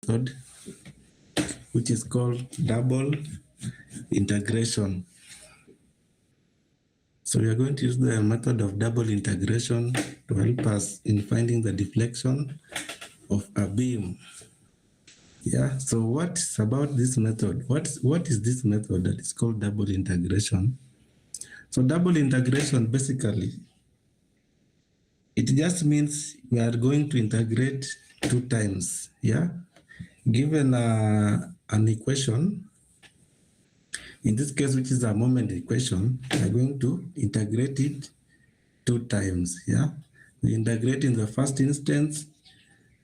method which is called double integration. So we are going to use the method of double integration to help us in finding the deflection of a beam. Yeah, so what's about this method? What is this method that is called double integration? So double integration, basically, it just means we are going to integrate 2 times. Yeah, given an equation, in this case, which is a moment equation, we are going to integrate it 2 times. Yeah, we integrate in the first instance,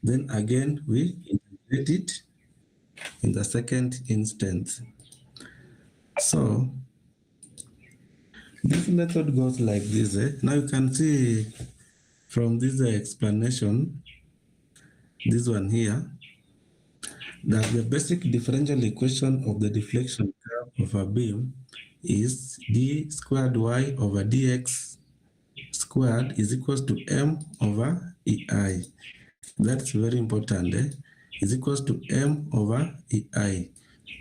then again we integrate it in the second instance. So this method goes like this. Now you can see from this explanation, this one here, that the basic differential equation of the deflection curve of a beam is d squared y over dx squared is equals to m over ei. That's very important. Is equals to m over ei.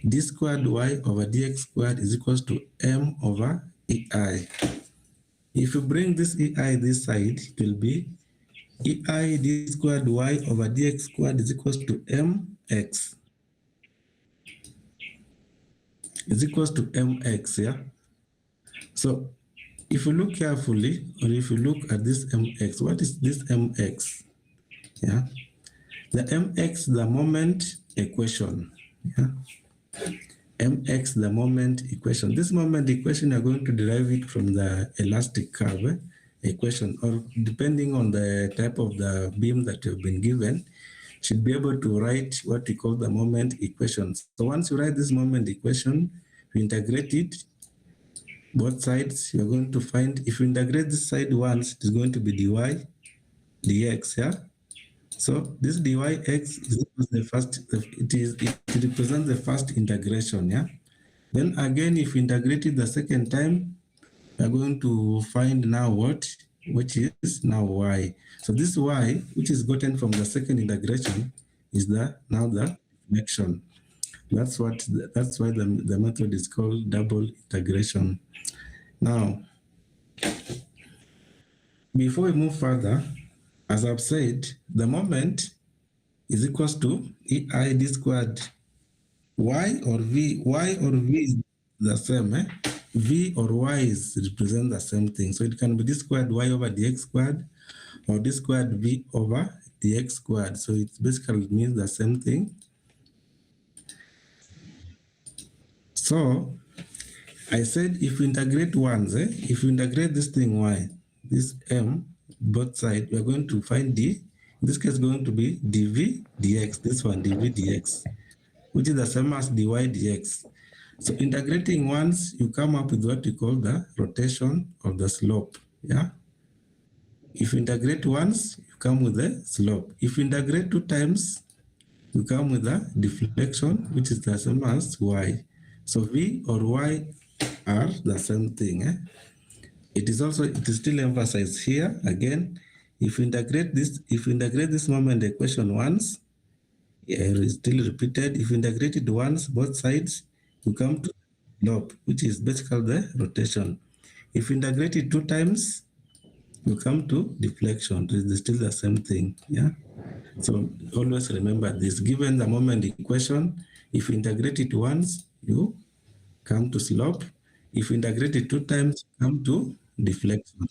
D squared y over dx squared is equals to m over ei. If you bring this ei this side, it will be ei d squared y over dx squared is equals to mx. Is equals to mx, yeah? So if you look carefully, or if you look at this mx, what is this mx? Yeah, the mx, the moment equation. Yeah, mx, the moment equation. This moment equation, are going to derive it from the elastic curve equation, or depending on the type of the beam that you've been given, should be able to write what we call the moment equation. So once you write this moment equation, you integrate it, both sides, you're going to find, if you integrate this side once, it is going to be dy dx, yeah? So this dyx is the first, it represents the first integration, yeah? Then again, if you integrate it the second time, we're going to find now what, which is now y. So this y, which is gotten from the second integration, is now the deflection. That's why the method is called double integration. Now, before we move further, as I've said, the moment is equals to ei d squared y or v. Y or v is the same. V or y is represent the same thing. So it can be d squared y over dx squared or d squared v over dx squared. So it basically means the same thing. So I said if you integrate once, if you integrate this thing y, this m, both sides, we are going to find d. In this case, going to be dv dx. This one dv dx, which is the same as dy dx. So integrating once, you come up with what we call the rotation of the slope. Yeah. If you integrate once, you come with the slope. If you integrate 2 times, you come with the deflection, which is the same as y. So v or y are the same thing. It is still emphasized here again. If you integrate this moment equation once, it is still repeated. If you integrate it once, both sides, you come to slope, which is basically the rotation. If you integrate it 2 times, you come to deflection. It is still the same thing. Yeah. So always remember this. Given the moment equation, if you integrate it once, you come to slope. If you integrate it 2 times, you come to deflection.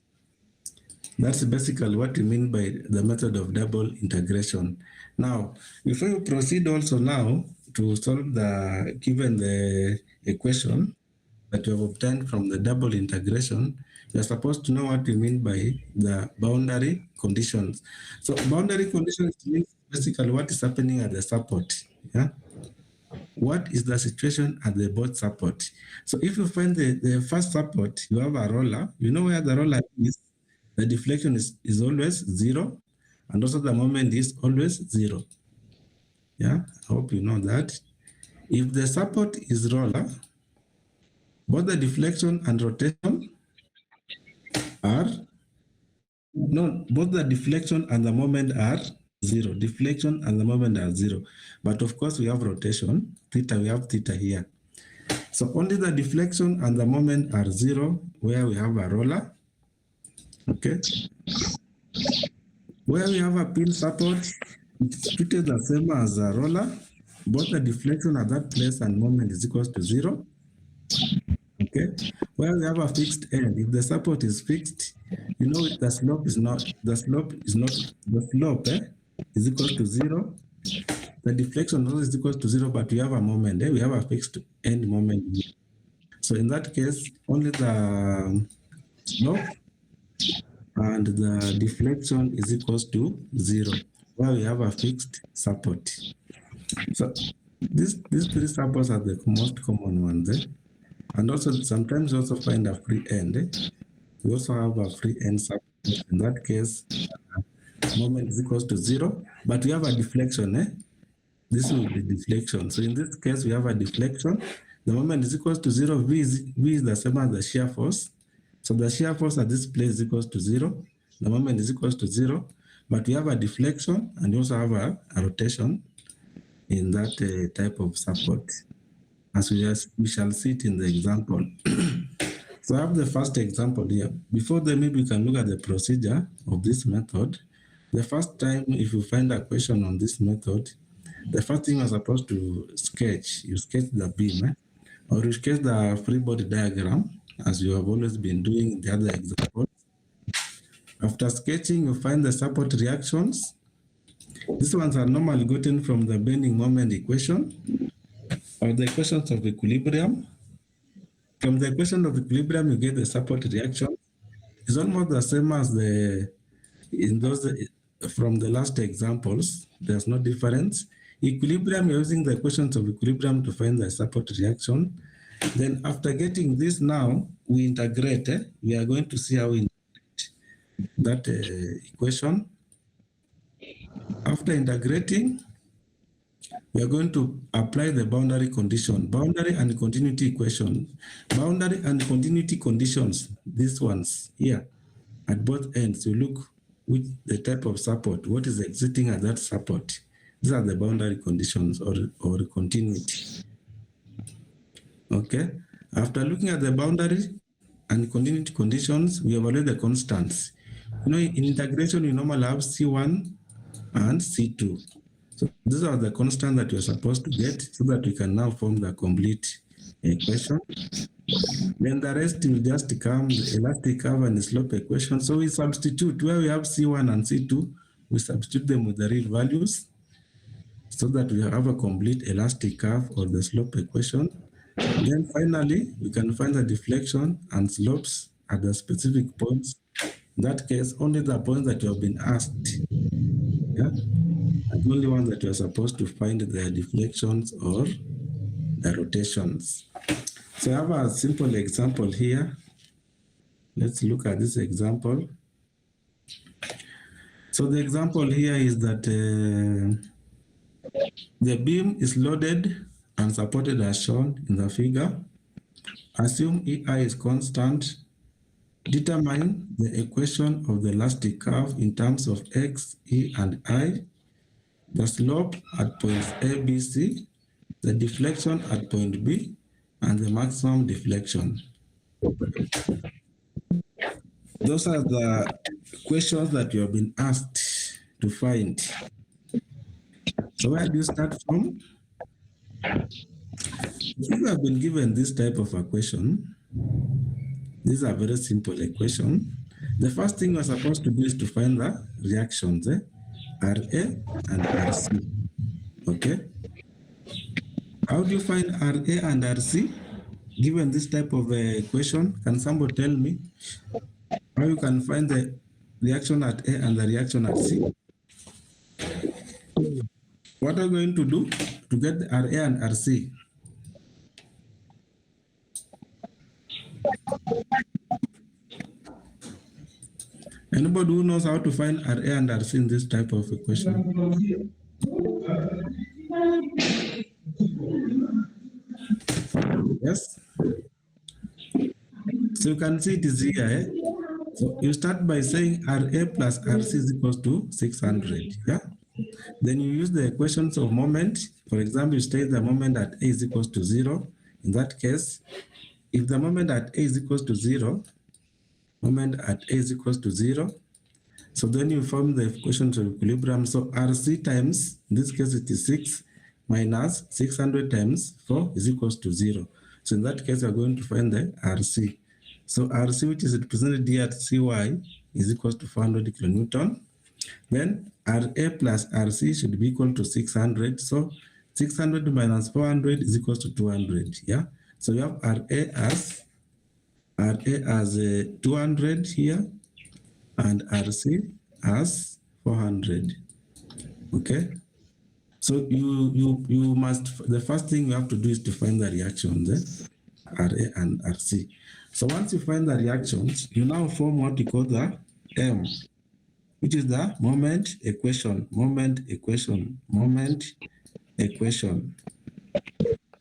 That's basically what we mean by the method of double integration. Now, before you proceed also now to solve given the equation that you have obtained from the double integration, you're supposed to know what we mean by the boundary conditions. So boundary conditions means basically what is happening at the support. Yeah. What is the situation at the both support? So if you find the first support, you have a roller, you know where the roller is, the deflection is always 0, and also the moment is always 0. Yeah, I hope you know that. If the support is roller, both the deflection and rotation are, no, both the deflection and the moment are 0. Deflection and the moment are 0. But of course, we have rotation. Theta, we have theta here. So only the deflection and the moment are 0 where we have a roller. Okay. Where we have a pin support, it's treated the same as a roller. Both the deflection at that place and moment is equal to 0. Okay. Where we have a fixed end, if the support is fixed, you know the slope is equal to 0. The deflection also is equal to 0, but we have a moment. We have a fixed end moment here. So in that case, only the slope and the deflection is equal to 0, where we have a fixed support. So these three supports are the most common ones. And also sometimes you also find a free end. We also have a free end support. In that case, moment is equal to 0, but we have a deflection. This will be deflection. So in this case, we have a deflection. The moment is equal to 0. V is the same as the shear force. So the shear force at this place is equal to 0. The moment is equal to 0. But we have a deflection and we also have a rotation in that type of support, as we shall see it in the example. So I have the first example here. Before then, maybe we can look at the procedure of this method. The first time, if you find a question on this method, the first thing you're supposed to sketch, you sketch the beam, or you sketch the free body diagram, as you have always been doing in the other examples. After sketching, you find the support reactions. These ones are normally gotten from the bending moment equation, or the equations of equilibrium. From the equation of equilibrium, you get the support reaction. It's almost the same as from the last examples. There's no difference. Equilibrium, you're using the equations of equilibrium to find the support reaction. Then after getting this now, we integrate. We are going to see how we integrate that equation. After integrating, we are going to apply the boundary condition, boundary and continuity equation. Boundary and continuity conditions, these ones here, at both ends, you look with the type of support, what is existing at that support. These are the boundary conditions or continuity. Okay. After looking at the boundary and continuity conditions, we evaluate the constants. You know, in integration, you normally have C1 and C2. So these are the constants that you're supposed to get so that we can now form the complete equation. Then the rest will just come, the elastic curve and the slope equation. So we substitute where we have C1 and C2, we substitute them with the real values so that we have a complete elastic curve or the slope equation. Then finally, we can find the deflection and slopes at the specific points. In that case, only the points that you have been asked, and the only one that you are supposed to find the deflections or the rotations. So I have a simple example here. Let's look at this example. So the example here is that the beam is loaded and supported as shown in the figure. Assume EI is constant. Determine the equation of the elastic curve in terms of X, E, and I, the slope at points A, B, C, the deflection at point B, and the maximum deflection. Those are the questions that you have been asked to find. So where do you start from? If you have been given this type of a question, this is a very simple equation. The first thing you're supposed to do is to find the reactions, RA and RC. Okay? How do you find RA and RC? Given this type of equation, can somebody tell me how you can find the reaction at A and the reaction at C? What are you going to do to get the RA and RC? Anybody who knows how to find RA and RC in this type of equation? Yes? So you can see it is here. So you start by saying RA plus RC is equal to 600. Yeah? Then you use the equations of moment. For example, you state the moment at A is equals to 0. In that case, if the moment at A is equals to 0, moment at A is equals to 0, so then you form the equations of equilibrium. So RC times, in this case it is 6 minus 600 times 4 is equals to 0. So in that case, we are going to find the RC. So RC, which is represented here at CY, is equals to 400 kilonewton. Then RA plus RC should be equal to 600. So 600 minus 400 is equals to 200. Yeah. So you have RA as 200 here, and RC as 400. Okay. So you must, the first thing you have to do is to find the reactions, RA and RC. So once you find the reactions, you now form what you call the M, which is the moment equation, moment equation, moment equation.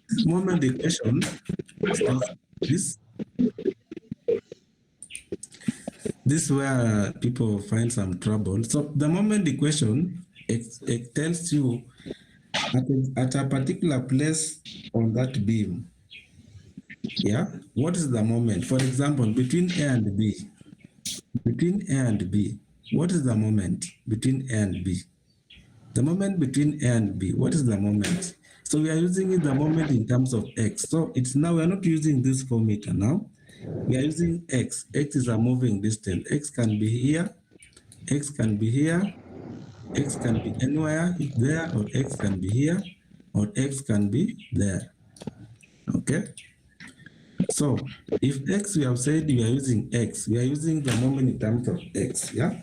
This moment equation is this is where people find some trouble. So the moment equation, it tells you at a particular place on that beam, yeah, what is the moment? For example, between A and B, what is the moment between A and B? The moment between A and B, what is the moment? So we are using the moment in terms of X. So it's now, we are not using this 4 meter now. We are using X. X is a moving distance. X can be here, X can be here, X can be anywhere there, or X can be here, or X can be there. Okay. So if X, we have said we are using X, we are using the moment in terms of X, yeah?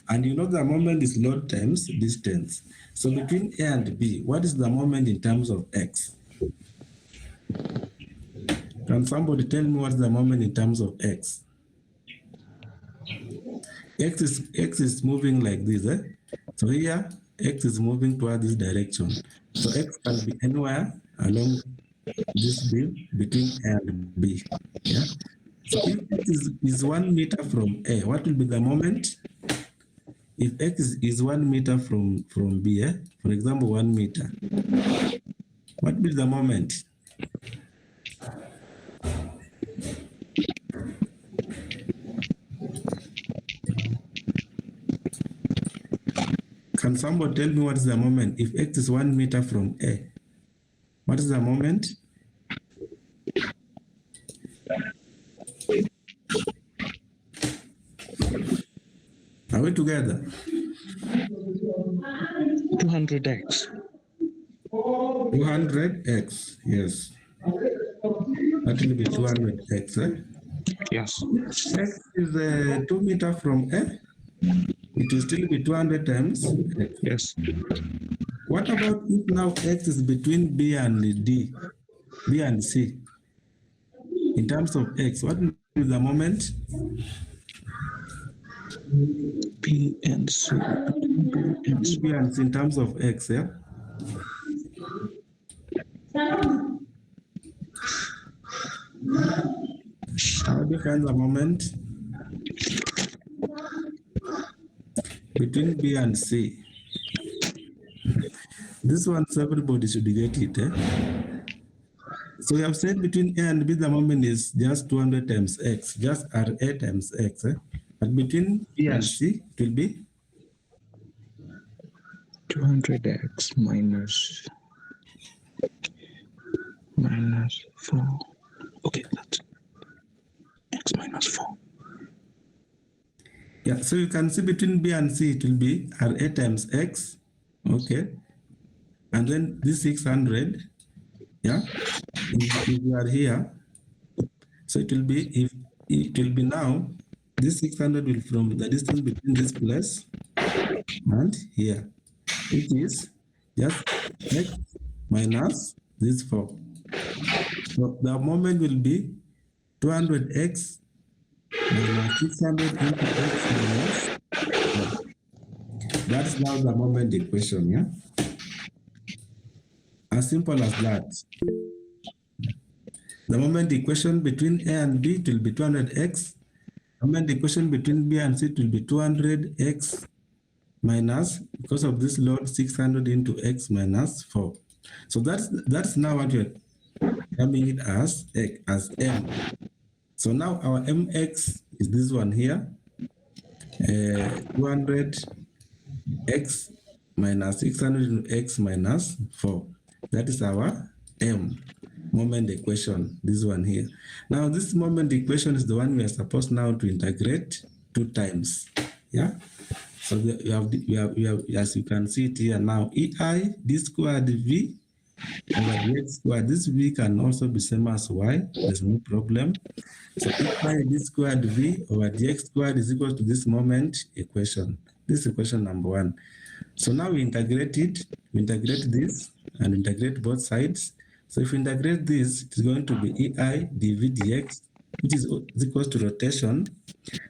And you know the moment is load times distance. So between A and B, what is the moment in terms of X? Can somebody tell me what's the moment in terms of X? X is moving like this, eh? So here, X is moving toward this direction. So X can be anywhere along this beam between A and B. Yeah. So if X is 1 meter from A, what will be the moment? If X is 1 meter from B, for example, 1 meter, what will be the moment? Can somebody tell me what is the moment? If X is 1 meter from A, what is the moment? Are we together? 200x. 200x, yes. That will be 200x, eh? Yes. X is 2 meter from A. It will still be 200 times X. Yes. What about if now X is between B and D, B and C? In terms of X, what will be the moment? B and C. B and C in terms of X, yeah? How do you find the moment between B and C? This one, everybody should get it, eh? So we have said between A and B, the moment is just 200 times X, just RA times X, eh? But between B and C, it will be 200x minus 4. Okay, that's x minus 4. Yeah, so you can see between B and C, it will be RA times X, okay? And then this 600, yeah? If you are here, so it will be, if it will be now, this 600 will from the distance between this place and here, which is just X minus this 4. So the moment will be 200x minus 600 into x minus 4. That's now the moment equation, yeah? As simple as that. The moment equation between A and B, it will be 200x. The moment equation between B and C, it will be 200x minus, because of this load, 600 into x minus 4. So that's now what we're coming it as m. So now our mx is this one here, 200 x minus 600 into x minus 4. That is our m, moment equation, this one here. Now this moment equation is the one we are supposed now to integrate 2 times. Yeah. So you have, as you can see it here now, ei d squared v over dx squared. This v can also be same as y. There's no problem. So ei d squared v over dx squared is equal to this moment equation. This is equation number 1. So now we integrate it. We integrate this and integrate both sides. So if we integrate this, it's going to be ei dv dx, which is equal to rotation.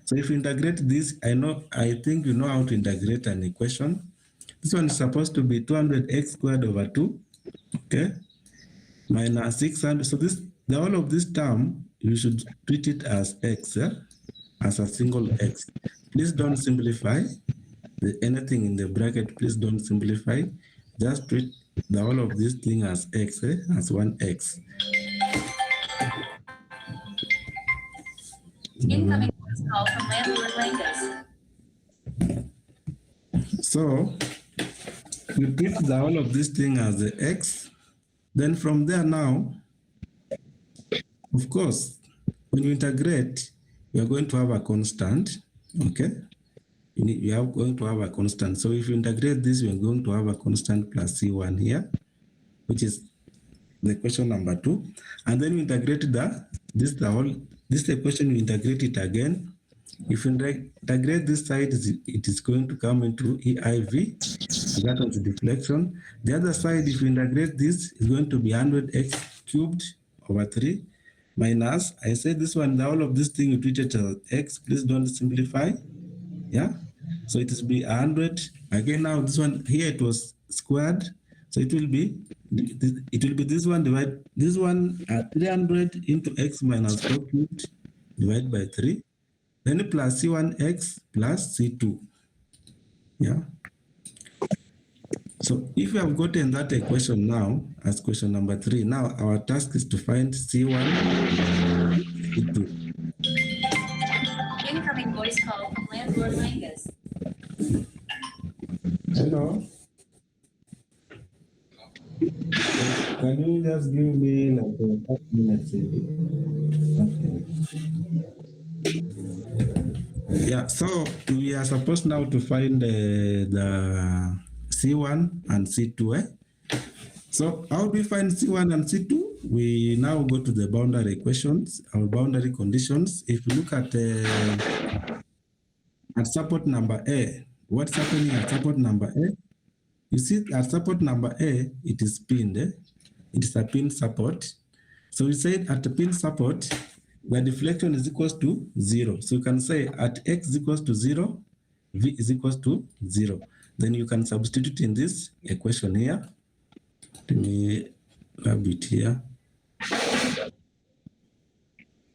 So if you integrate this, I think you know how to integrate an equation. This one is supposed to be 200x squared over 2, okay, minus 600. So the whole of this term, you should treat it as x, as a single x. Please don't simplify anything in the bracket. Please don't simplify. Just treat the whole of this thing as x, as 1x. Incoming call from landlord Langus. So we treat the whole of this thing as the x. Then from there now, of course, when you integrate, you are going to have a constant, okay? You are going to have a constant. So if you integrate this, you are going to have a constant plus c1 here, which is the equation number 2. And then you integrate this equation, you integrate it again. If you integrate this side, it is going to come into eiv, that was the deflection. The other side, if you integrate this, is going to be 100x cubed over 3 minus, I said this one, all of this thing you treat it as x, please don't simplify. Yeah, so it will be 100. Again, now this one here, it was squared, so it will be this one divided, this one 300 into x minus 4 cubed divided by 3, then plus c1x plus c2. Yeah. So if you have gotten that equation now as question number 3, now our task is to find c1, c2. Incoming voice call from landlord Langus. Hello. Can you just give me like 5 minutes? Okay. Yeah, so we are supposed now to find the C1 and C2. So how do we find C1 and C2? We now go to the boundary equations, our boundary conditions. If you look at support number A, what's happening at support number A? You see at support number A, it is pinned. It is a pin support. So we said at the pin support, the deflection is equals to 0. So you can say at x is equals to 0, v is equals to 0. Then you can substitute in this equation here. Let me grab it here.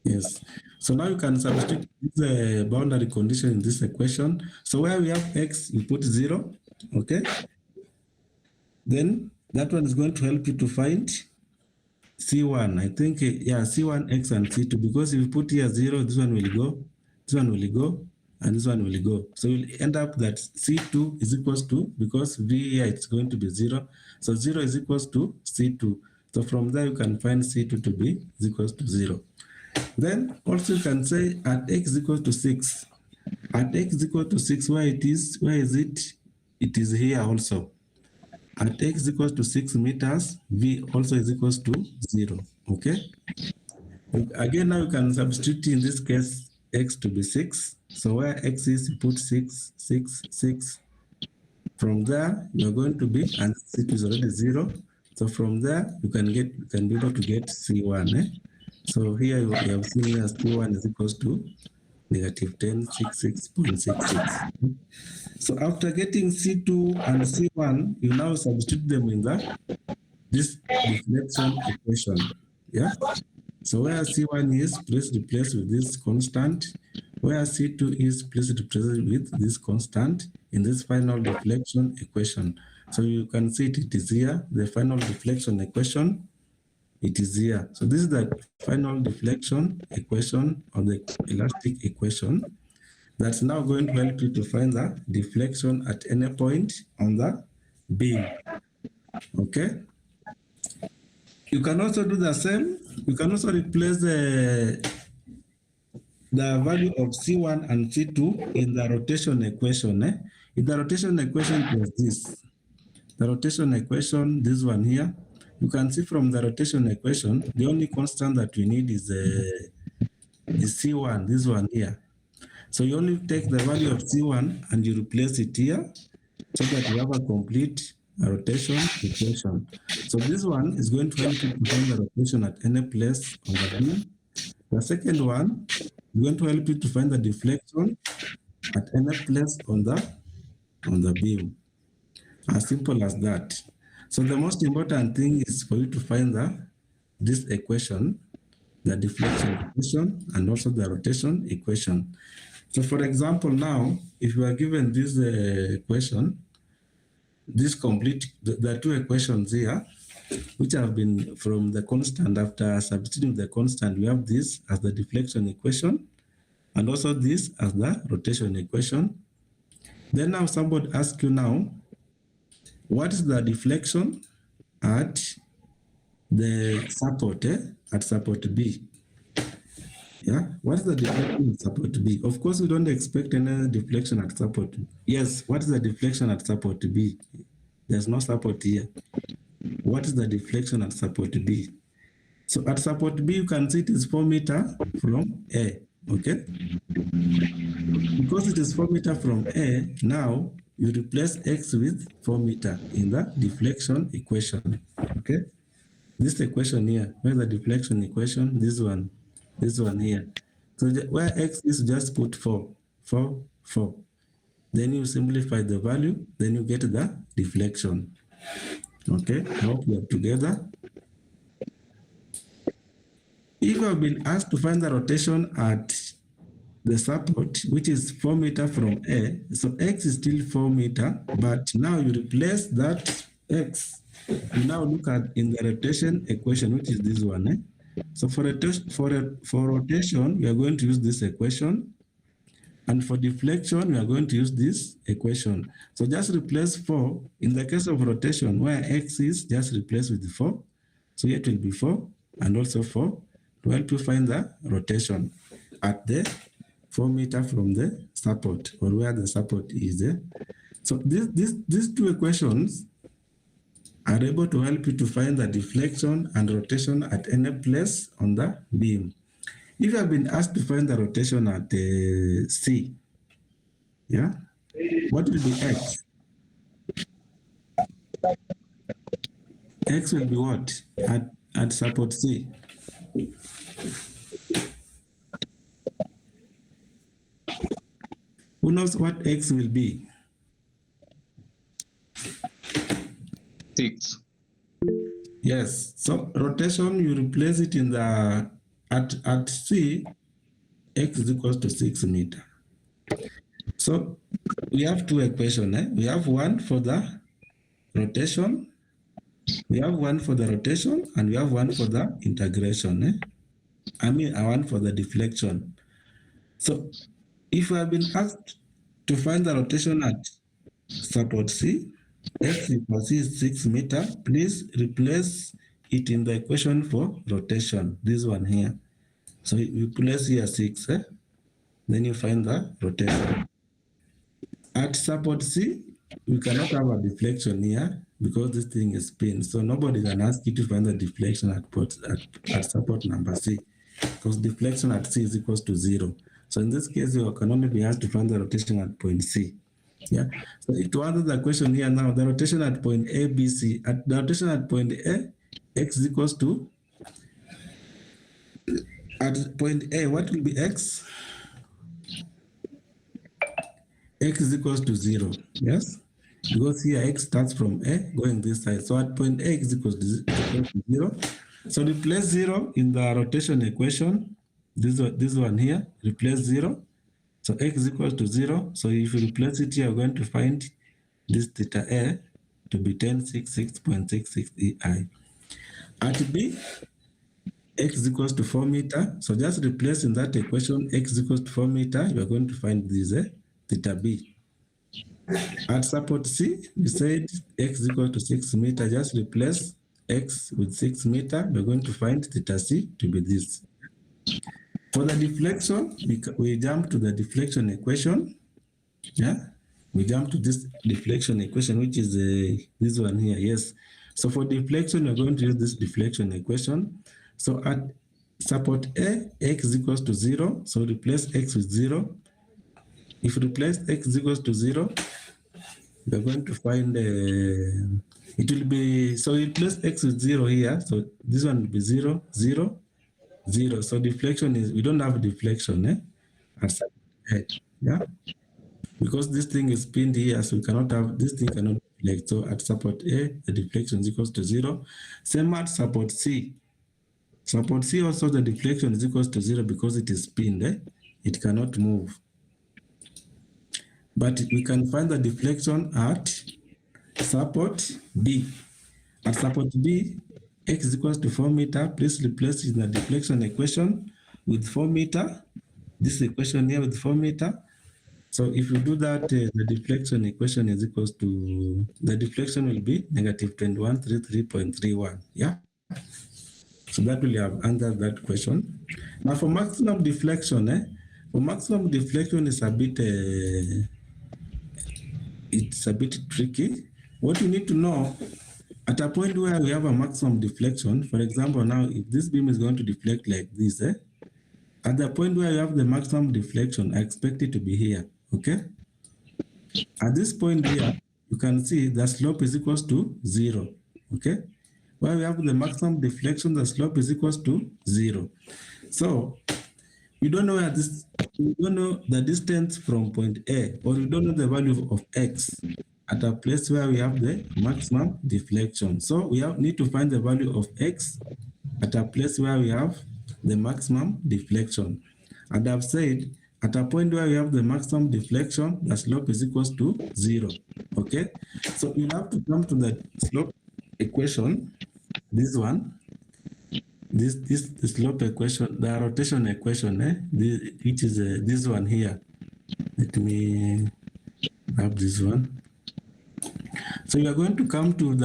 Yes. So now you can substitute the boundary condition in this equation. So where we have x, you put 0, okay? Then that one is going to help you to find C1. I think, yeah, C1, X, and C2, because if you put here 0, this one will go, this one will go, and this one will go. So you'll end up that C2 is equals to, because V here it's going to be 0, so 0 is equals to C2. So from there you can find C2 to be is equals to 0. Then also you can say at X is equal to 6. At X is equal to 6, where it is, where is it? It is here also. At x is equals to 6 meters, v also is equals to 0, okay? Again, now you can substitute in this case x to be 6. So where x is, you put 6, 6, 6. From there, you're going to be, and c2 is already 0. So from there, you can be able to get C1. So here you have seen here C1 is equals to negative 1066.66. So after getting C2 and C1, you now substitute them in this deflection equation. Yeah. So where C1 is, please replace with this constant. Where C2 is, please replace with this constant in this final deflection equation. So you can see it is here, the final deflection equation, it is here. So this is the final deflection equation or the elastic equation that's now going to help you to find the deflection at any point on the beam. Okay. You can also do the same. You can also replace the value of C1 and C2 in the rotation equation. In the rotation equation, it was this. The rotation equation, this one here. You can see from the rotation equation, the only constant that we need is C1, this one here. So you only take the value of C1 and you replace it here so that you have a complete rotation equation. So this one is going to help you to find the rotation at any place on the beam. The second one is going to help you to find the deflection at any place on the beam. As simple as that. So the most important thing is for you to find this equation, the deflection equation, and also the rotation equation. So for example, now, if you are given this equation, this complete, the two equations here, which have been from the constant, after substituting the constant, we have this as the deflection equation, and also this as the rotation equation. Then now somebody asks you now, what is the deflection at the support, at support B? Yeah, what is the deflection at support B? Of course, we don't expect any deflection at support B. Yes, what is the deflection at support B? There's no support here. What is the deflection at support B? So at support B, you can see it is 4 meters from A, okay? Because it is 4 meters from A, now you replace X with 4 meters in the deflection equation, okay? This equation here, where's the deflection equation? This one here. So where X is, just put 4. Then you simplify the value, then you get the deflection. Okay, I hope we are together. If you have been asked to find the rotation at the support, which is 4 meters from A, so X is still 4 meters, but now you replace that X. You now look at in the rotation equation, which is this one. So for rotation, we are going to use this equation. And for deflection, we are going to use this equation. So just replace 4. In the case of rotation, where X is, just replace with 4. So here it will be 4 and also 4 to help you find the rotation at the 4 meters from the support, or where the support is. So these two equations are able to help you to find the deflection and rotation at any place on the beam. If you have been asked to find the rotation at C, yeah, what will be X? X will be what at support C? Who knows what X will be? 6. Yes. So rotation, you replace it in the at C, X is equals to 6 meters. So we have two equations. We have one for the rotation, we have one for the rotation, and we have one for the integration. I mean, one for the deflection. So if you have been asked to find the rotation at support C, X equals C is 6 meters, please replace it in the equation for rotation, this one here. So you place here 6, then you find the rotation. At support C, we cannot have a deflection here because this thing is spin. So nobody can ask you to find the deflection at support number C, because deflection at C is equals to 0. So in this case, you can only be asked to find the rotation at point C. Yeah. So to answer the question here now, the rotation at point A, B, C. At the rotation at point A, X is equals to, at point A, what will be X? X is equals to 0, yes? Because here X starts from A going this side. So at point A, X is equals to 0. So replace 0 in the rotation equation. This one here, replace 0. So x is equal to 0. So if you replace it here, you're going to find this theta A to be 1066.66 EI. At B, x is equals to 4 meter. So just replace in that equation x is equals to 4 meter, you're going to find this theta B. At support C, we said x is equal to 6 meter. Just replace x with 6 meter, we're going to find theta C to be this. For the deflection, we jump to the deflection equation. Yeah, we jump to this deflection equation, which is this one here. Yes. So for deflection, we're going to use this deflection equation. So at support A, x is equals to 0. So replace x with 0. If you replace x is equals to 0, we're going to find it will be, so replace x with 0 here. So this one will be 0, 0, 0. So deflection is, we don't have deflection at support A. Yeah. Because this thing is pinned here, so we cannot have, this thing cannot deflect. So at support A, the deflection is equals to 0. Same at support C. Support C also, the deflection is equals to 0 because it is pinned. It cannot move. But we can find the deflection at support B. At support B, x is equals to 4 meter. Please replace in the deflection equation with 4 meter. This equation here with 4 meter. So if you do that, the deflection equation is equals to, the deflection will be negative 2133.31. Yeah. So that will have answered that question. Now for maximum deflection, for maximum deflection is a bit, it's a bit tricky. What you need to know, at a point where we have a maximum deflection, for example, now if this beam is going to deflect like this, at the point where you have the maximum deflection, I expect it to be here, okay? At this point here, you can see the slope is equals to 0, okay? Where we have the maximum deflection, the slope is equals to 0. So you don't know where this, you don't know the distance from point A, or you don't know the value of x at a place where we have the maximum deflection. So we need to find the value of x at a place where we have the maximum deflection. And I've said at a point where we have the maximum deflection, the slope is equals to 0. Okay, so you have to come to the slope equation, this one, this the slope equation, the rotation equation, which is this one here. Let me have this one. So you are going to come to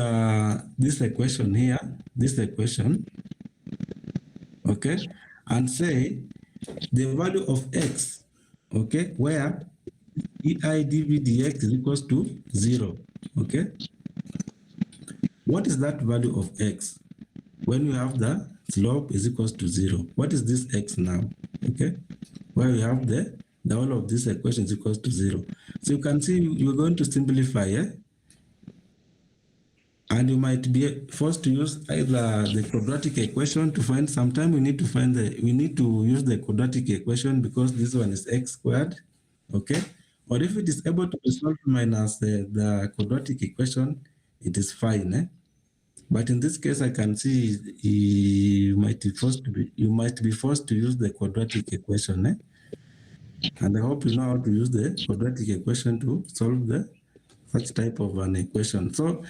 this equation here, this equation, okay, and say the value of x, okay, where EI dV dx is equals to 0, okay. What is that value of x when you have the slope is equals to 0? What is this x now, okay, where we have the whole of this equation is equals to 0. So you can see you're going to simplify, and you might be forced to use either the quadratic equation to find, sometimes we need to use the quadratic equation because this one is x squared, okay? Or if it is able to be solved minus the quadratic equation, it is fine, But in this case, I can see you might be forced to use the quadratic equation, And I hope you know how to use the quadratic equation to solve such type of an equation. So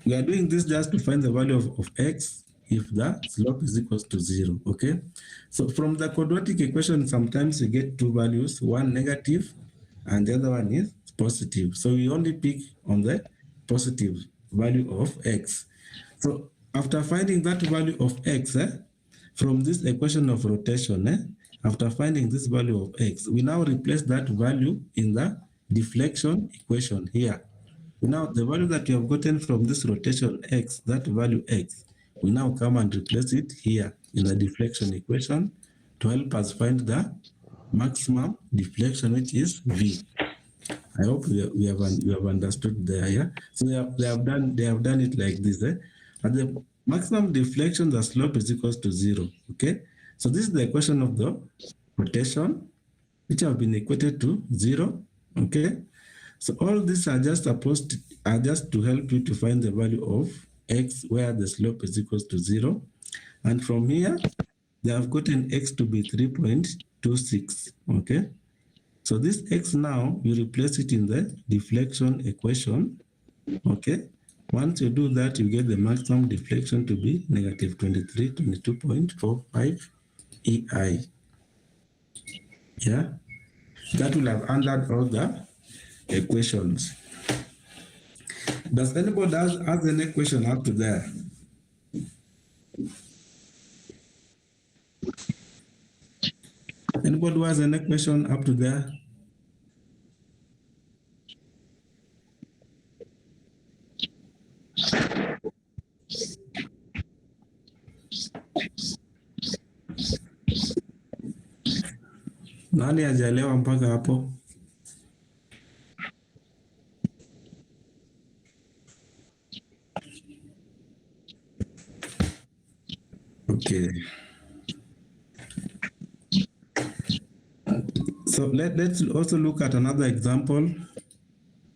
we are doing this just to find the value of x if the slope is equals to 0, okay? So from the quadratic equation, sometimes you get two values, one negative and the other one is positive. So we only pick on the positive value of x. So after finding that value of x, from this equation of rotation, after finding this value of x, we now replace that value in the deflection equation here. Now the value that you have gotten from this rotation x, that value x, we now come and replace it here in the deflection equation to help us find the maximum deflection, which is v. I hope we have understood there. Yeah? So they have done it like this. At the maximum deflection, the slope is equals to 0. Okay. So this is the equation of the rotation, which have been equated to 0. Okay. So all these are just to help you to find the value of x where the slope is equals to 0. And from here, they have gotten x to be 3.26. Okay. So So this x now, you replace it in the deflection equation, okay? Once you do that, you get the maximum deflection to be negative 22.45 EI. Yeah, that will have answered all the equations. Does anybody has any question up to there? Anybody who has any question up to there? Nani hajaelewa mpaka hapo? Okay. So let's also look at another example,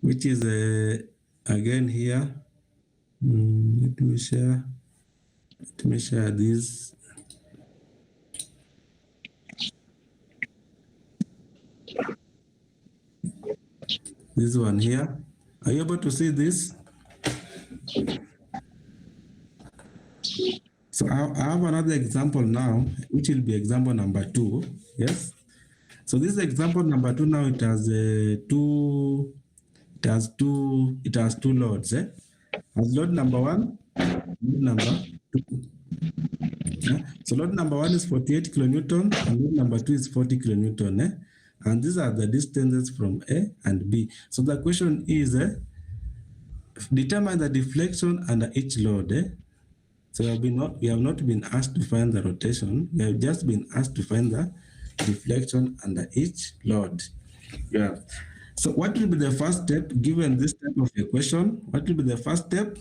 which is again here. Let me share this. This one here. Are you able to see this? So I have another example now, which will be example number 2. Yes. So this example number 2 now, it has two loads. As load number 1, load number 2. Yeah? So load number 1 is 48 kilonewton, and load number 2 is 40 kilonewton. And these are the distances from A and B. So the question is, determine the deflection under each load. So we have not been asked to find the rotation. We have just been asked to find the deflection under each load. Yeah. So what will be the first step given this type of equation? What will be the first step?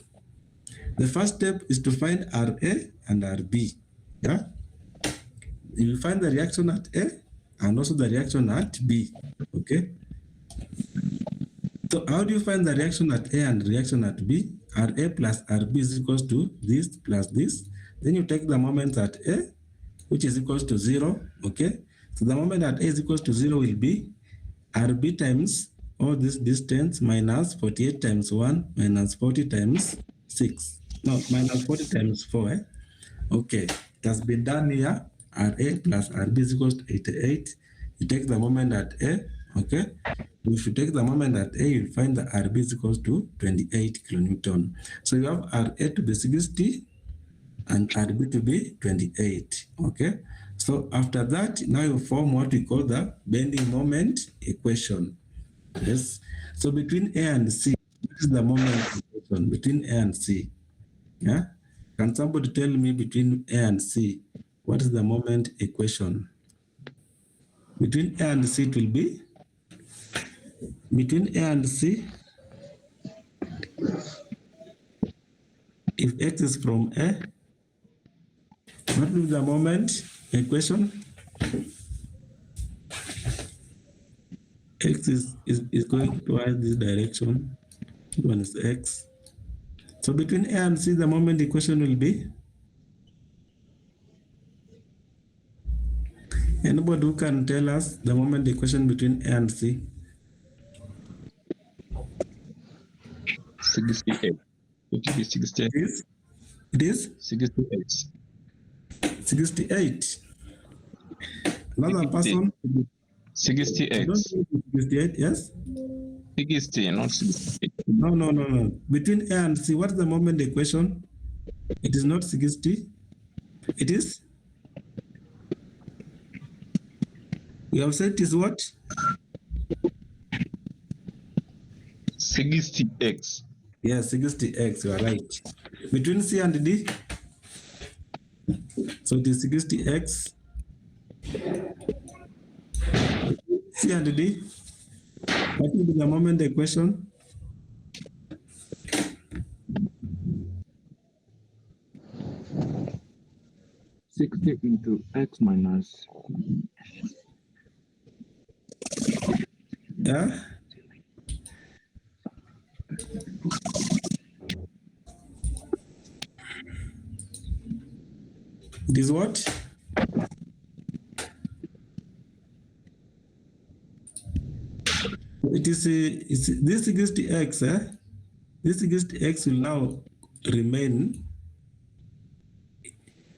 The first step is to find RA and RB. Yeah. You will find the reaction at A and also the reaction at B. Okay. So how do you find the reaction at A and reaction at B? RA plus RB is equals to this plus this. Then you take the moment at A, which is equals to 0. Okay. So the moment at A is equals to 0 will be RB times all this distance minus 48 times 1 minus 40 times 6. No, minus 40 times 4. Okay. It has been done here. RA plus RB is equals to 88. You take the moment at A. Okay. If you take the moment at A, you'll find that RB is equals to 28 kilonewton. So you have RA to be 60 and RB to be 28. Okay. So after that, now you form what we call the bending moment equation. Yes. So between A and C, what is the moment equation between A and C? Yeah. Can somebody tell me between A and C, what is the moment equation? Between A and C, it will be between A and C, if X is from A, what will be the moment equation? X is going towards this direction. This one is X. So between A and C, the moment equation will be? Anybody who can tell us the moment equation between A and C? 68. It will be 68. It is? 68. 68. Another person? 68. 68, yes? 60, not 68. No. Between A and C, what is the moment equation? It is not 60. It is? We have said it is what? 60x. Yes, 60x, you are right. Between C and D? So it is 60x. C and D? What will be the moment equation? $60 into x minus. Yeah? It is what? it is it's this 60x, this 60x will now remain.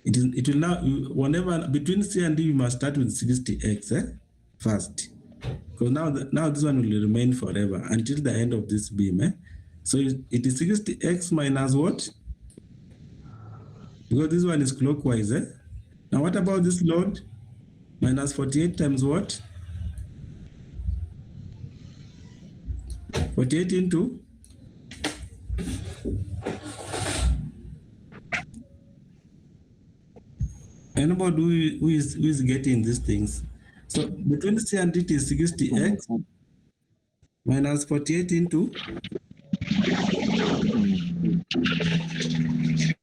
It will now, whenever between C and D, we must start with 60x first. Because now this one will remain forever until the end of this beam. So it is 60x minus what? Because this one is clockwise. Now what about this load? Minus 48 times what? 48 into? Anybody who is getting these things? So between C and D it is 60x minus 48 into?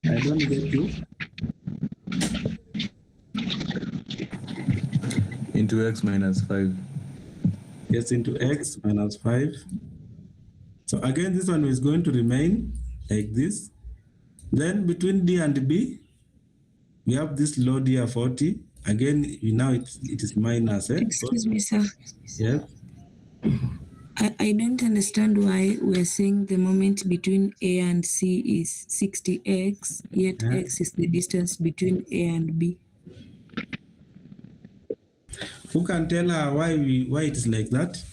I don't get you. Into x minus 5. Yes, into x minus 5. So again, this one is going to remain like this. Then between D and B, we have this load here 40. Again, now it is minus. Excuse me, sir. Yes. I don't understand why we're saying the moment between A and C is 60x, yet Yeah. x is the distance between A and B. Who can tell her why it is like that?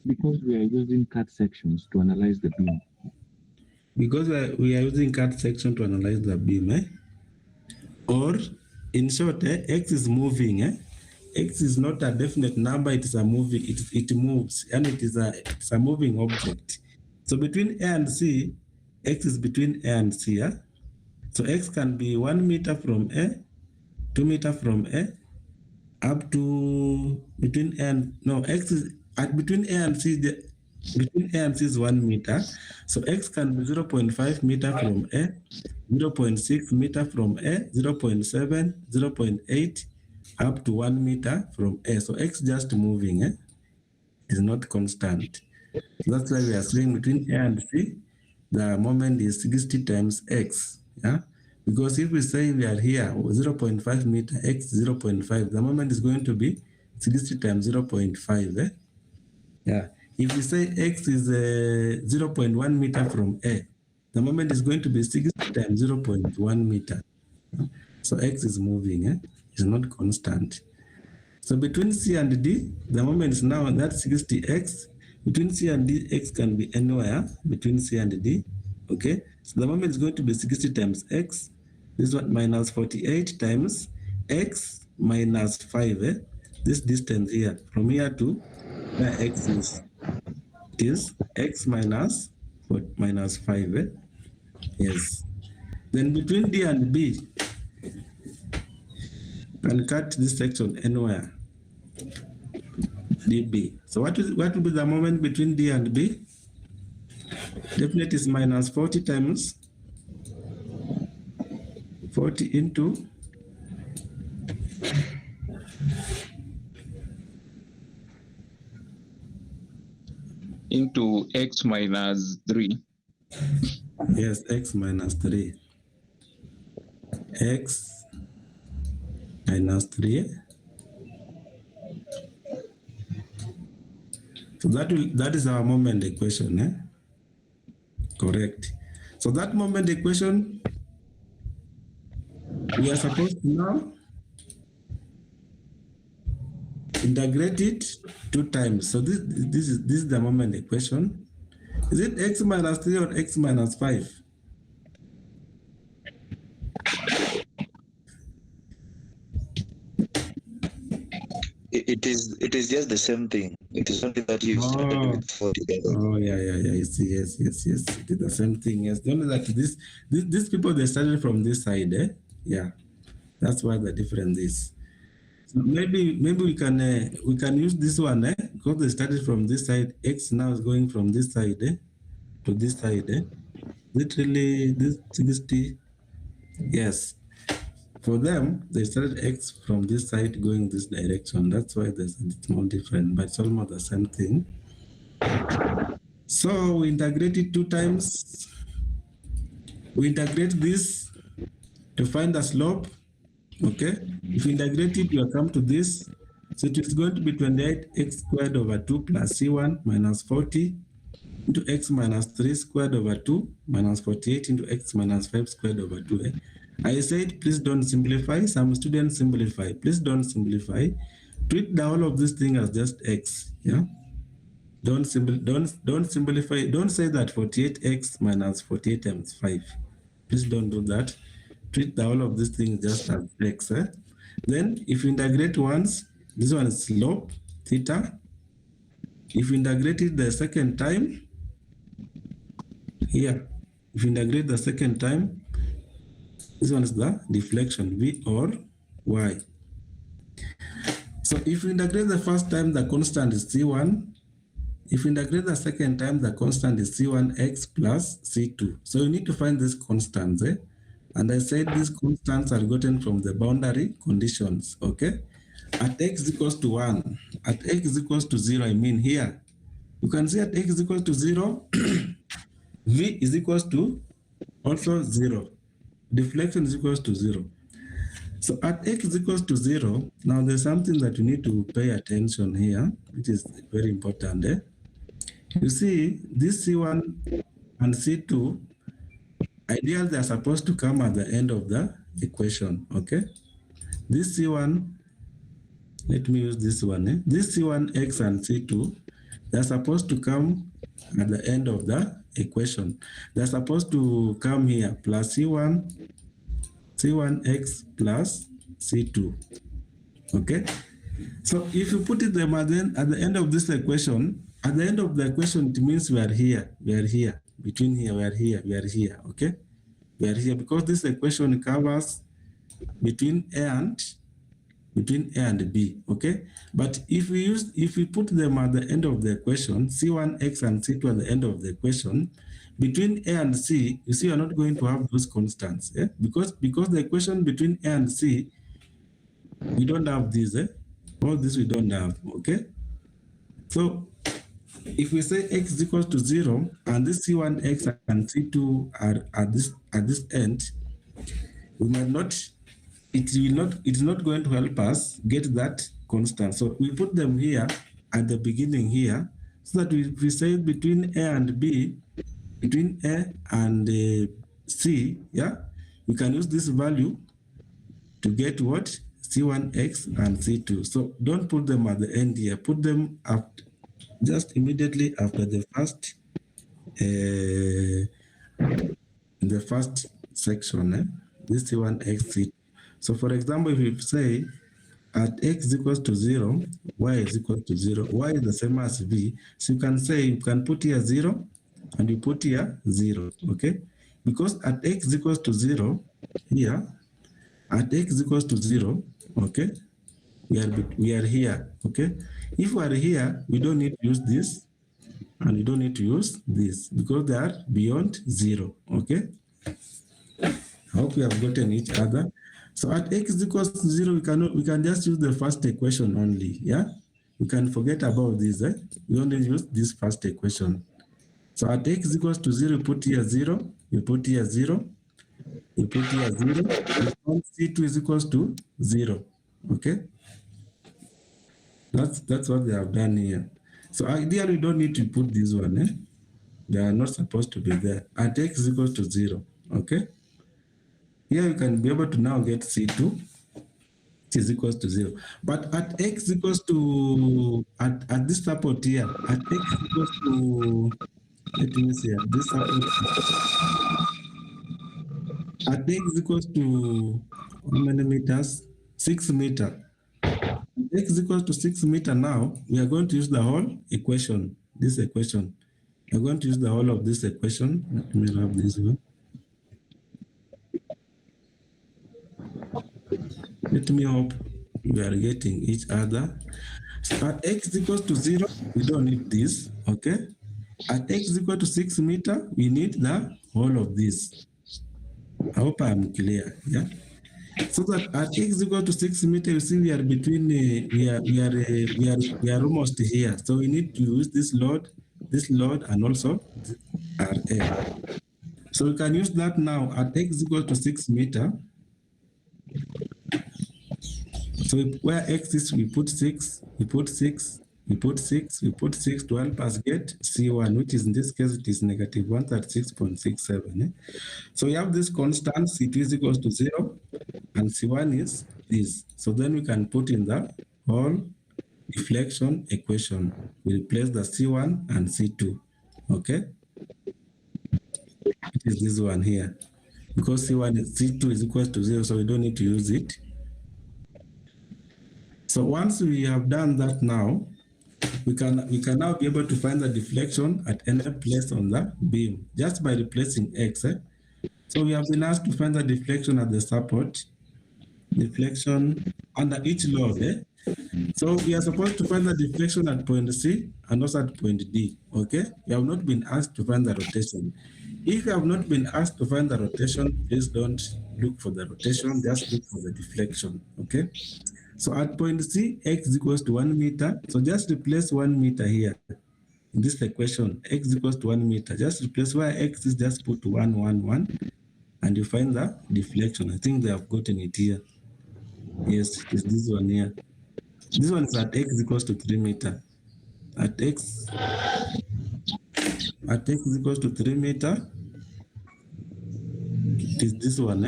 Because we are using cut sections to analyze the beam. Because we are using cut section to analyze the beam, or in short, x is moving. X is not a definite number; it is a moving. It moves, and it's a moving object. So between A and C, x is between A and C. So x can be 1 meter from A, 2 meter from A, up to between A and x is at between A and C. Between A and C is 1 meter. So x can be 0.5 meter from A, 0.6 meter from A, 0.7, 0.8, up to 1 meter from A. So x just moving, is not constant. That's why we are saying between A and C, the moment is 60 times x. Yeah, because if we say we are here 0.5 meter, x 0.5, the moment is going to be 60 times 0.5. Yeah. If we say x is 0.1 meter from A, the moment is going to be 60 times 0.1 meter. So x is moving, it's not constant. So between C and D, the moment is now that 60x. Between C and D, x can be anywhere between C and D. Okay, so the moment is going to be 60 times x. This one minus 48 times x minus 5. This distance here, from here to where x is, it is x minus 5. Yes. Then between D and B, can cut this section anywhere. dB. So what will be the moment between D and B? Definitely is minus 40 times 40 into x minus 3. yes, x minus 3. X minus 3. So that is our moment equation, Correct. So that moment equation, we are supposed to now integrate it 2 times. So this is the moment equation. Is it x minus 3 or x minus 5? It is just the same thing. It is only that you started with 4 together. Oh yeah. Yes. It is the same thing. Yes. Only that these people, they started from this side, Yeah. That's why the difference is. So maybe we can use this one, because they started from this side. X now is going from this side, to this side, Literally this 60. Yes. For them, they started x from this side going this direction. That's why there's a small difference, but it's almost the same thing. So we integrate it 2 times. We integrate this to find the slope. Okay, if you integrate it, you come to this. So it is going to be 28x squared over 2 plus c1 minus 40 into x minus 3 squared over 2 minus 48 into x minus 5 squared over 2. I said, please don't simplify. Some students simplify. Please don't simplify. Treat the whole of this thing as just x. Yeah. Don't simplify. Don't say that 48x minus 48 times 5. Please don't do that. Treat the whole of this thing just as x. Then if you integrate once, this one is slope, theta. If you integrate it the second time, here, if you integrate the second time, this one is the deflection, v or y. So if you integrate the first time, the constant is c1. If you integrate the second time, the constant is c1x plus c2. So you need to find these constants. And I said these constants are gotten from the boundary conditions, okay? At x equals to 1, at x equals to 0, I mean here, you can see at x equals to 0, v is equals to also 0. Deflection is equals to 0. So at x is equals to 0, now there's something that you need to pay attention here, which is very important. You see, this C1 and C2, ideally they're supposed to come at the end of the equation, okay? This C1, let me use this one. This C1x and C2, they're supposed to come at the end of the equation. They're supposed to come here, plus C1x plus C2, okay? So if you put it them at the end of this equation, at the end of the equation, it means we are here, between here, we are here, okay? We are here because this equation covers between A and B, okay? But if we put them at the end of the equation, C1x and C2 at the end of the equation, between A and C, you see, you're not going to have those constants, because the equation between A and C, we don't have these, all this we don't have, okay? So if we say x is equals to 0 and this C1x and C2 are at this end, we might not, it's not going to help us get that constant. So we put them here at the beginning here, so that we say between A and B, between A and C, yeah, we can use this value to get what? C1x and C2. So don't put them at the end here, put them up just immediately after the first section, this C1x, C2. So for example, if you say at x equals to 0, y is equal to 0, y is the same as v, so you can say, you can put here 0 and you put here 0, okay? Because at x equals to 0, here, at x equals to 0, okay, we are here, okay? If we are here, we don't need to use this and we don't need to use this because they are beyond 0, okay? I hope we have gotten each other. So at x equals to 0, we can just use the first equation only, yeah? We can forget about this, we only use this first equation. So at x equals to 0, you put here 0, you put here 0, you put here 0, C2 is equals to 0, okay? That's what they have done here. So ideally, we don't need to put this one, They are not supposed to be there. At x is equals to 0, okay? Here you can be able to now get C2, which is equals to 0. But at x equals to, at this support here, at x equals to, let me see, at this support, at x equals to, how many meters? 6 meters. X is equals to 6 meters now, we are going to use the whole equation, this equation. We are going to use the whole of this equation. Let me wrap this one. Let me hope we are getting each other. So at x equals to 0, we don't need this, okay? At x equal to 6 meters, we need the whole of this. I hope I am clear, yeah? So that at x equal to 6 meters, you see we are between, we are almost here. So we need to use this load, and also RA. So we can use that now at x equal to 6 meters. So where x is, we put 6, we put 6, we put 6, we put 6 to help us get C1, which is in this case, it is negative 136.67. Eh? So we have this constant, C2 is equals to 0, and C1 is this. So then we can put in the whole deflection equation. We replace the C1 and C2, okay? It is this one here. Because C1 is C2 is equal to 0, so we don't need to use it. So once we have done that now, we can now be able to find the deflection at any place on the beam just by replacing x. So we have been asked to find the deflection at the support, deflection under each load. So we are supposed to find the deflection at point C and also at point D. Okay, we have not been asked to find the rotation. If you have not been asked to find the rotation, please don't look for the rotation, just look for the deflection. Okay. So at point C, x is equals to 1 meter. So just replace 1 meter here. In this equation, x is equals to 1 meter. Just replace where x is, just put 1, 1, 1, and you find the deflection. I think they have gotten it here. Yes, it's this one here. This one is at x is equals to 3 meter. At x is equals to 3 meter. It is this one,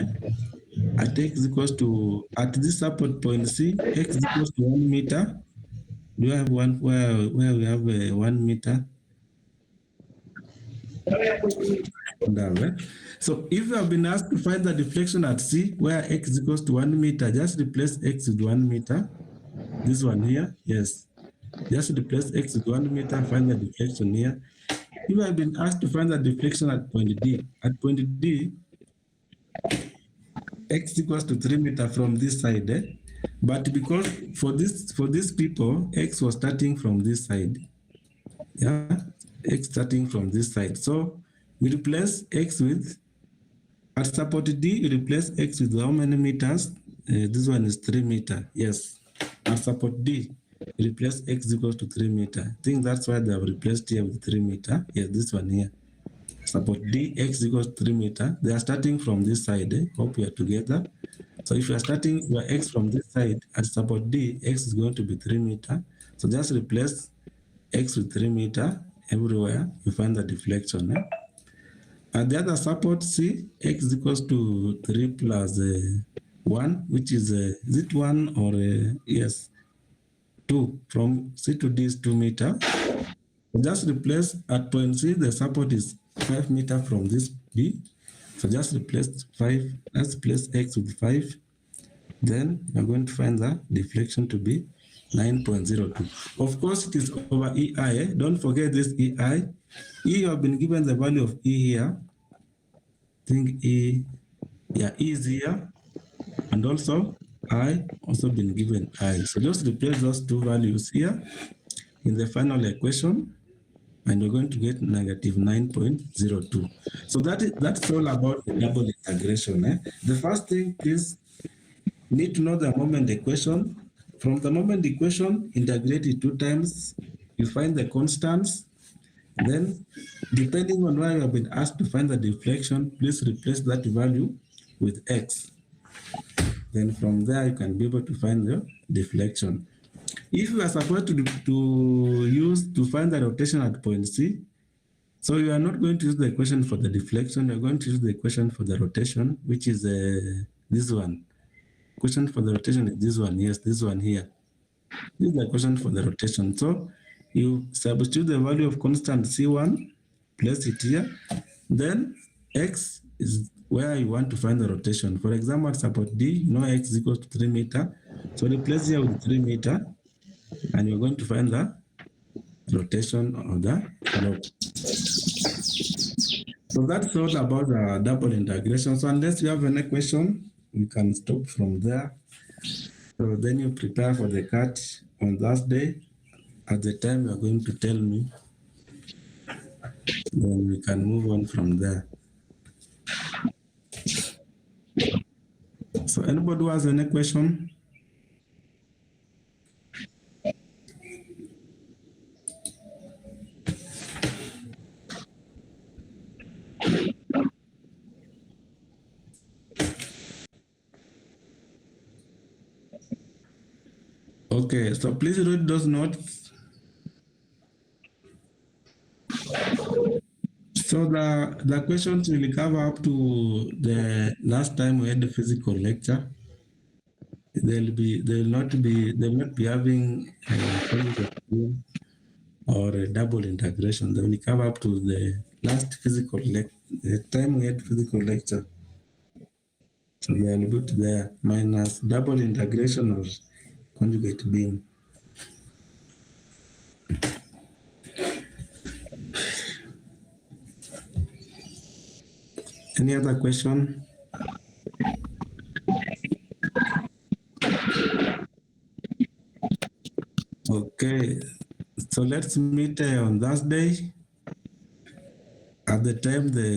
At x is equals to, at this support point C, x is equals to 1 meter. Do I have one where we have 1 meter? So if you have been asked to find the deflection at C, where x is equals to 1 meter, just replace x with 1 meter. This one here, yes. Just replace x with 1 meter, find the deflection here. If you have been asked to find the deflection at point D, x equals to 3 meter from this side, but because for these people, x was starting from this side, x starting from this side. So we replace x with, at support D, we replace x with how many meters? This one is 3 meter, yes. At support D, we replace x equals to 3 meter. I think that's why they have replaced here with 3 meter. Yes, this one here. Support D, x equals 3 meter. They are starting from this side. Hope we are together. So if you are starting your x from this side, at support D, x is going to be 3 meter. So just replace x with 3 meter everywhere. You find the deflection. At the other support C, x equals to 3 plus 1, which is it 1 or yes, 2. From C to D is 2 meter. So just replace at point C, the support is 5 meter from this B. So just replace 5. Let's place x with 5. Then we're going to find the deflection to be 9.02. Of course, it is over EI. Don't forget this EI. You have been given the value of E here. I think E is here. And also I also been given I. So just replace those two values here in the final equation, and you're going to get negative 9.02. So that's all about the double integration. The first thing, please need to know the moment equation. From the moment equation, integrate it 2 times. You find the constants. Then, depending on where you have been asked to find the deflection, please replace that value with x. Then from there, you can be able to find the deflection. If you are supposed to find the rotation at point C, so you are not going to use the equation for the deflection, you're going to use the equation for the rotation, which is this one. Equation for the rotation is this one, yes, this one here. This is the equation for the rotation. So you substitute the value of constant C1, place it here, then x is where you want to find the rotation. For example, at support D, you know x is equal to 3 meter. So replace here with 3 meter, and you're going to find the rotation of the rope. So that's all about the double integration. So unless you have any question, we can stop from there. So then you prepare for the cut on Thursday. At the time you are going to tell me, then we can move on from there. So anybody who has any question? Okay, so please read those notes. So the questions will cover up to the last time we had the physical lecture. They will not be having or a double integration. They will cover up to the last physical the time we had physical lecture. So they will put there minus double integration of conjugate beam. Any other question? Okay, so let's meet on Thursday at the time the